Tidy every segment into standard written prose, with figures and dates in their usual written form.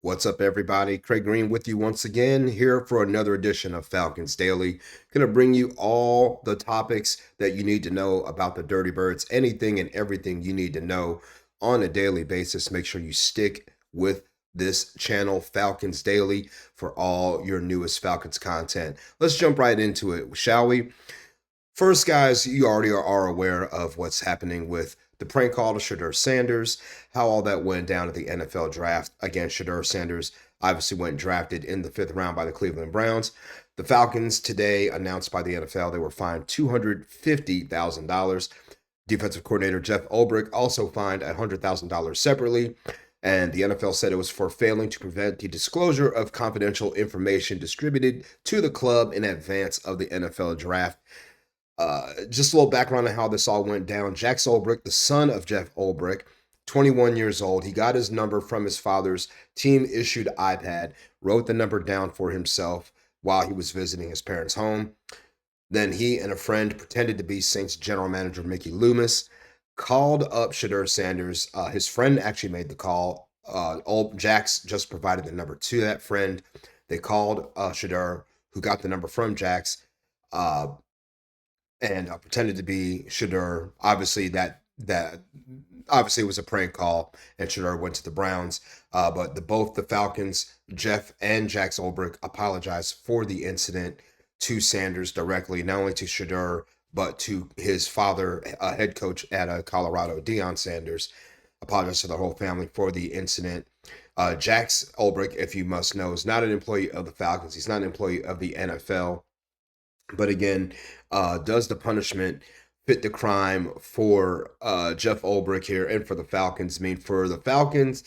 What's up, everybody? Craig Green with you once again, here for another edition of Falcons Daily. Going to bring you all the topics that you need to know about the Dirty Birds, anything and everything you need to know on a daily basis. Make sure you stick with this channel, Falcons Daily, for all your newest Falcons content. Let's jump right into it, shall we? First, guys, you already are aware of what's happening with the prank call to Shedeur Sanders, how all that went down at the NFL draft. Again, Shedeur Sanders obviously went drafted in the 5th round by the Cleveland Browns. The Falcons today announced by the NFL they were fined $250,000. Defensive coordinator Jeff Ulbrich also fined $100,000 separately. And the NFL said it was for failing to prevent the disclosure of confidential information distributed to the club in advance of the NFL draft. Just a little background on how this all went down. Jack Ulbrich, the son of Jeff Ulbrich, 21 years old. He got his number from his father's team-issued iPad, wrote the number down for himself while he was visiting his parents' home. Then he and a friend pretended to be Saints general manager Mickey Loomis, called up Shedeur Sanders. His friend actually made the call. Jax just provided the number to that friend. They called Shedeur, who got the number from Jax. And pretended to be Shedeur. Obviously, that obviously was a prank call, and Shedeur went to the Browns. But both the Falcons, Jeff and Jax Ulbrich, apologized for the incident to Sanders directly, not only to Shedeur, but to his father, head coach at Colorado, Deion Sanders. Apologized to the whole family for the incident. Jax Ulbrich, if you must know, is not an employee of the Falcons. He's not an employee of the NFL. But again, does the punishment fit the crime for Jeff Ulbrich here and for the Falcons? I mean, for the Falcons,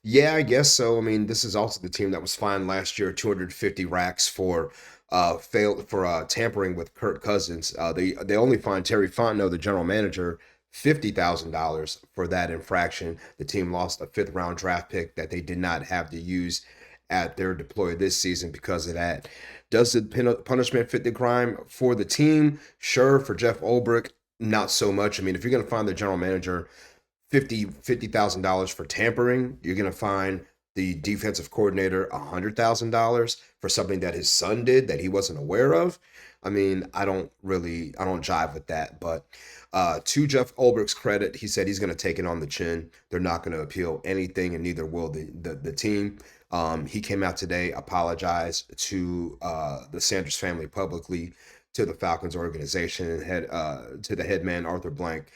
yeah, I guess so. I mean, this is also the team that was fined last year 250 racks for tampering with Kirk Cousins. They only fined Terry Fontenot, the general manager, $50,000 for that infraction. The team lost a 5th round draft pick that they did not have to use at their deploy this season because of that. Does the punishment fit the crime for the team? Sure. For Jeff Ulbrich, not so much. I mean, if you're going to find the general manager $50,000 for tampering, you're going to find the defensive coordinator $100,000 for something that his son did that he wasn't aware of. I mean, I don't jive with that. But to Jeff Ulbrich's credit, he said he's going to take it on the chin. They're not going to appeal anything, and neither will the team. He came out today, apologized to the Sanders family publicly, to the Falcons organization, and to the head man, Arthur Blank.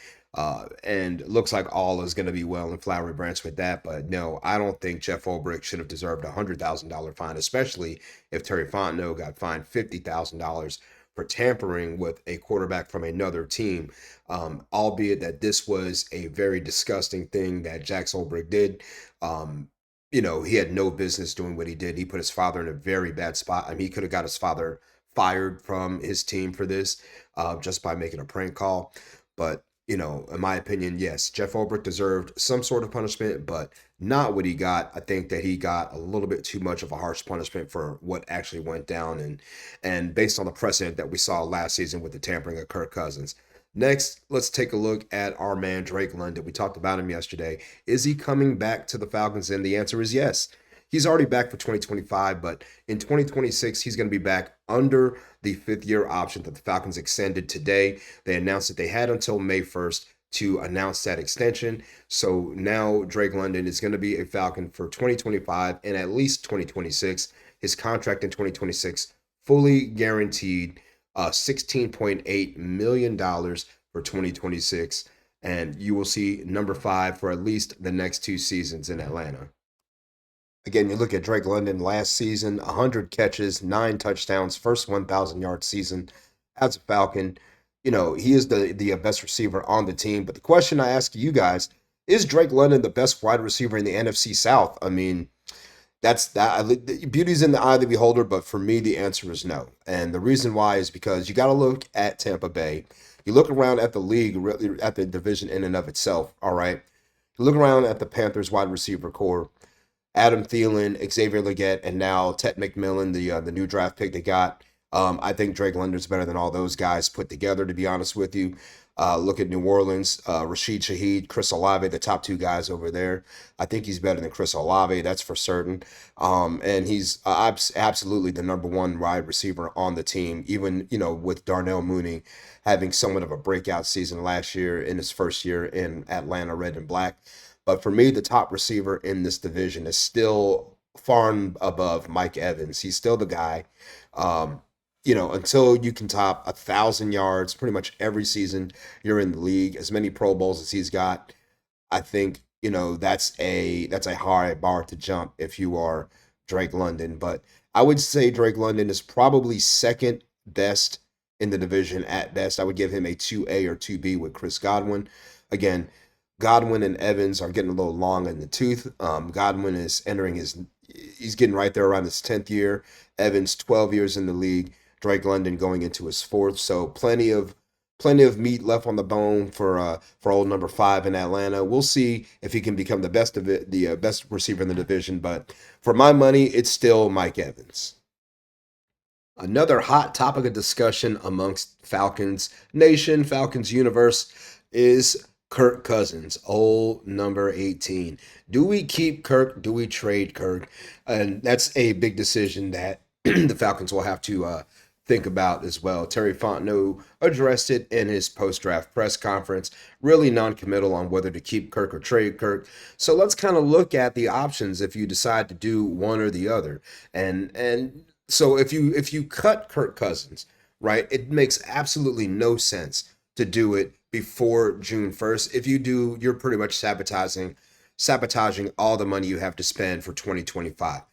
And looks like all is going to be well in Flowery Branch with that. But no, I don't think Jeff Ulbrich should have deserved a $100,000 fine, especially if Terry Fontenot got fined $50,000 for tampering with a quarterback from another team. Albeit that this was a very disgusting thing that Jax Ulbrich did. He had no business doing what he did. He put his father in a very bad spot. I mean, he could have got his father fired from his team for this just by making a prank call. But, in my opinion, yes, Jeff Ulbrich deserved some sort of punishment, but not what he got. I think that he got a little bit too much of a harsh punishment for what actually went down and based on the precedent that we saw last season with the tampering of Kirk Cousins. Next, let's take a look at our man Drake London. We talked about him yesterday. Is he coming back to the Falcons? And the answer is yes. He's already back for 2025, but in 2026, he's going to be back under the 5th-year option that the Falcons extended today. They announced that they had until May 1st to announce that extension. So now Drake London is going to be a Falcon for 2025 and at least 2026. His contract in 2026 fully guaranteed. $16.8 million for 2026, and you will see number 5 for at least the next 2 seasons in Atlanta. Again, you look at Drake London last season, 100 catches, 9 touchdowns, first 1,000-yard season as a Falcon. He is the best receiver on the team. But the question I ask you guys, is Drake London the best wide receiver in the NFC South? I mean, that's that. Beauty's in the eye of the beholder, but for me, the answer is no. And the reason why is because you got to look at Tampa Bay. You look around at the league, really at the division in and of itself, all right? You look around at the Panthers wide receiver core, Adam Thielen, Xavier Legette, and now Ted McMillan, the new draft pick they got. I think Drake London's better than all those guys put together, to be honest with you. Look at New Orleans, Rashid Shaheed, Chris Olave, the top two guys over there. I think he's better than Chris Olave, that's for certain. And he's absolutely the number one wide receiver on the team, even, with Darnell Mooney having somewhat of a breakout season last year in his first year in Atlanta Red and Black. But for me, the top receiver in this division is still far and above Mike Evans. He's still the guy. Um, until you can top 1,000 yards pretty much every season you're in the league, as many Pro Bowls as he's got, I think, that's a high bar to jump if you are Drake London. But I would say Drake London is probably second best in the division at best. I would give him a 2A or 2B with Chris Godwin. Again, Godwin and Evans are getting a little long in the tooth. Godwin is he's getting right there around his 10th year. Evans, 12 years in the league. Drake London going into his fourth. So plenty of meat left on the bone for old number five in Atlanta. We'll see if he can become the best of it, the best receiver in the division. But for my money, it's still Mike Evans. Another hot topic of discussion amongst Falcons Nation, Falcons Universe, is Kirk Cousins, old number 18. Do we keep Kirk? Do we trade Kirk? And that's a big decision that the Falcons will have to think about as well. Terry Fontenot addressed it in his post-draft press conference, really non-committal on whether to keep Kirk or trade Kirk. So let's kind of look at the options if you decide to do one or the other. And so if you cut Kirk Cousins, right, it makes absolutely no sense to do it before June 1st. If you do, you're pretty much sabotaging all the money you have to spend for 2025.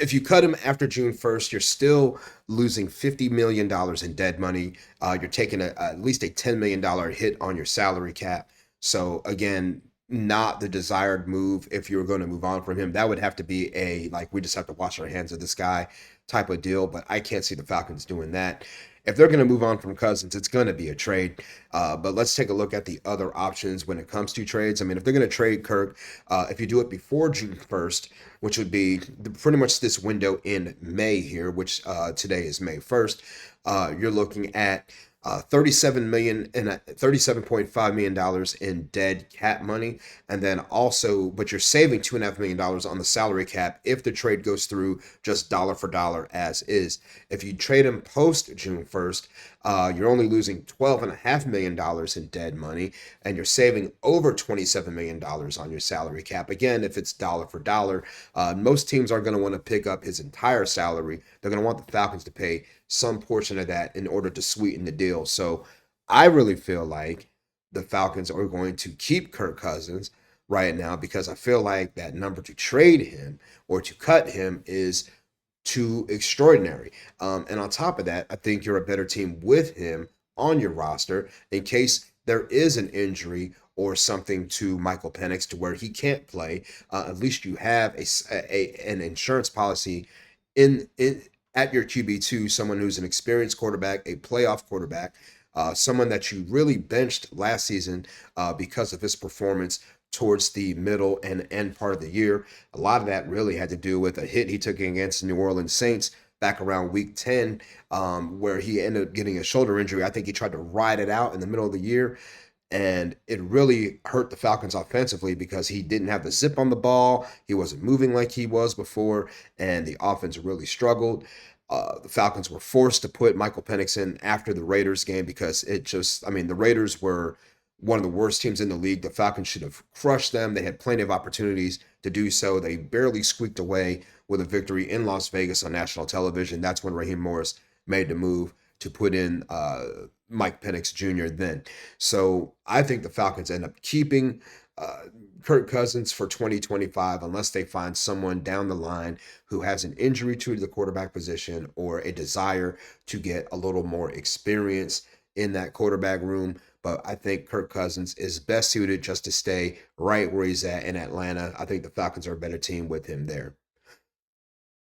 If you cut him after June 1st, you're still losing $50 million in dead money. You're taking at least a $10 million hit on your salary cap. So again, not the desired move if you were going to move on from him. That would have to be like, we just have to wash our hands of this guy type of deal, but I can't see the Falcons doing that. If they're going to move on from Cousins, it's going to be a trade. But let's take a look at the other options when it comes to trades. I mean, if they're going to trade Kirk, if you do it before June 1st, which would be pretty much this window in May here, which today is May 1st, you're looking at 37 million and $37.5 million in dead cap money, and then also, but you're saving $2.5 million on the salary cap if the trade goes through just dollar for dollar as is. If you trade him post June 1st, you're only losing $12.5 million in dead money, and you're saving over $27 million on your salary cap. Again, if it's dollar for dollar, most teams are going to want to pick up his entire salary. They're going to want the Falcons to pay some portion of that in order to sweeten the deal. So I really feel like the Falcons are going to keep Kirk Cousins right now, because I feel like that number to trade him or to cut him is too extraordinary. And on top of that, I think you're a better team with him on your roster in case there is an injury or something to Michael Penix to where he can't play. At least you have an insurance policy in at your QB2, someone who's an experienced quarterback, a playoff quarterback, someone that you really benched last season because of his performance towards the middle and end part of the year. A lot of that really had to do with a hit he took against the New Orleans Saints back around week 10, where he ended up getting a shoulder injury. I think he tried to ride it out in the middle of the year, and it really hurt the Falcons offensively because he didn't have the zip on the ball. He wasn't moving like he was before, and the offense really struggled. The Falcons were forced to put Michael Penix in after the Raiders game because the Raiders were one of the worst teams in the league. The Falcons should have crushed them. They had plenty of opportunities to do so. They barely squeaked away with a victory in Las Vegas on national television. That's when Raheem Morris made the move to put in Mike Penix Jr. then. So I think the Falcons end up keeping Kirk Cousins for 2025 unless they find someone down the line who has an injury to the quarterback position or a desire to get a little more experience in that quarterback room. But I think Kirk Cousins is best suited just to stay right where he's at in Atlanta. I think the Falcons are a better team with him there.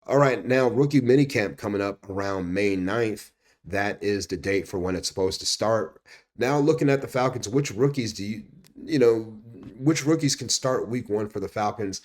All right, now rookie minicamp coming up around May 9th. That is the date for when it's supposed to start. Now looking at the Falcons, which rookies can start week one for the Falcons?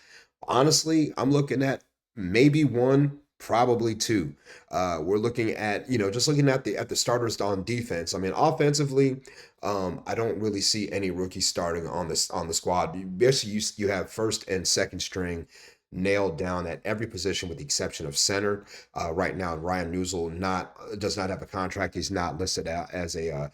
Honestly, I'm looking at maybe one Probably two. We're looking at, just looking at the starters on defense. I mean, offensively, I don't really see any rookies starting on the squad. Basically, you have first and second string nailed down at every position with the exception of center. Right now, Ryan Newsel not does not have a contract. He's not listed out as a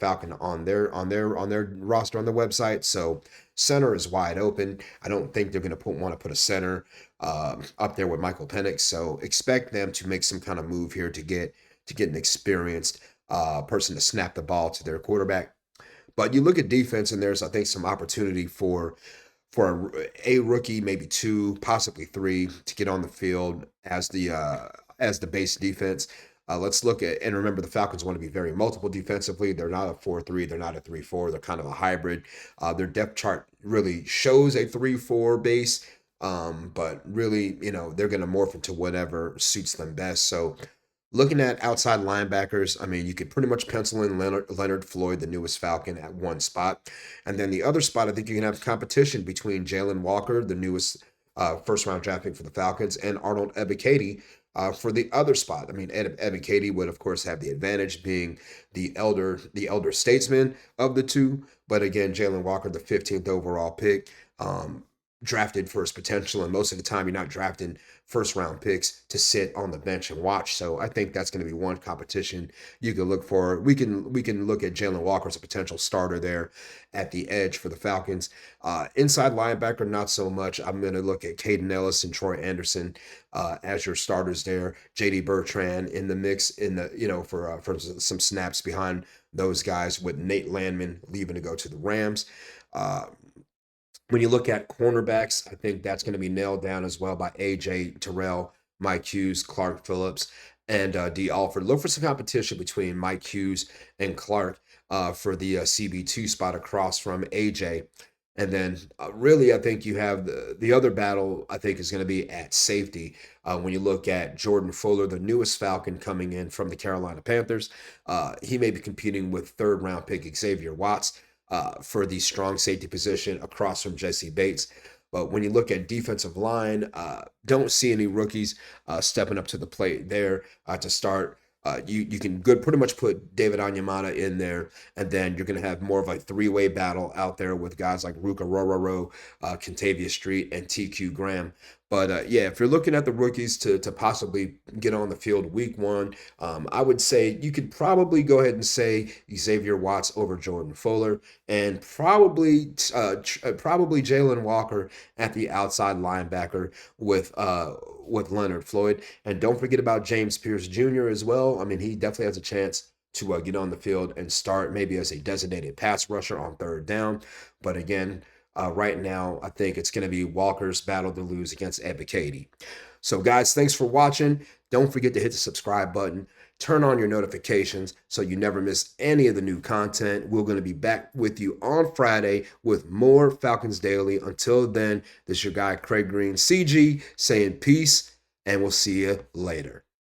Falcon on their roster on the website. So center is wide open. I don't think they're going to want to put a center up there with Michael Penix. So expect them to make some kind of move here to get an experienced person to snap the ball to their quarterback. But you look at defense, and there's I think some opportunity for a rookie, maybe two, possibly three, to get on the field as the base defense. Let's look at and remember the Falcons want to be very multiple defensively. They're not a 4-3, they're not a 3-4. They're kind of a hybrid. Their depth chart really shows a 3-4 base, but really, they're going to morph into whatever suits them best. So looking at outside linebackers, I mean, you could pretty much pencil in Leonard Floyd, the newest Falcon, at one spot. And then the other spot, I think you can have competition between Jalen Walker, the newest first round draft pick for the Falcons, and Arnold Ebiketie for the other spot. I mean, Ebiketie would, of course, have the advantage being the elder statesman of the two. But again, Jalen Walker, the 15th overall pick. Drafted for his potential, and most of the time you're not drafting first round picks to sit on the bench and watch. So I think that's going to be one competition you can look for. We can look at Jalen Walker as a potential starter there at the edge for the Falcons. Inside linebacker, not so much. I'm going to look at Caden Ellis and Troy Anderson as your starters there. JD Bertrand in the mix for some snaps behind those guys, with Nate Landman leaving to go to the Rams. When you look at cornerbacks, I think that's going to be nailed down as well by AJ Terrell, Mike Hughes, Clark Phillips, and D. Alford. Look for some competition between Mike Hughes and Clark for the CB2 spot across from AJ. And then really, I think you have the other battle, I think, is going to be at safety. When you look at Jordan Fuller, the newest Falcon coming in from the Carolina Panthers, he may be competing with third round pick Xavier Watts for the strong safety position across from Jesse Bates. But when you look at defensive line, don't see any rookies stepping up to the plate there to start. You can pretty much put David Onyemata in there, and then you're going to have more of a three-way battle out there with guys like Ruka Rororo, Kentavious Street, and TQ Graham. But yeah, if you're looking at the rookies to possibly get on the field week one, I would say you could probably go ahead and say Xavier Watts over Jordan Fuller, and probably Jalen Walker at the outside linebacker with Leonard Floyd. And don't forget about James Pierce Jr. as well. I mean, he definitely has a chance to get on the field and start maybe as a designated pass rusher on third down. But again, right now, I think it's going to be Walker's battle to lose against Ebiketie. So guys, thanks for watching. Don't forget to hit the subscribe button. Turn on your notifications so you never miss any of the new content. We're going to be back with you on Friday with more Falcons Daily. Until then, this is your guy, Craig Green, CG, saying peace, and we'll see you later.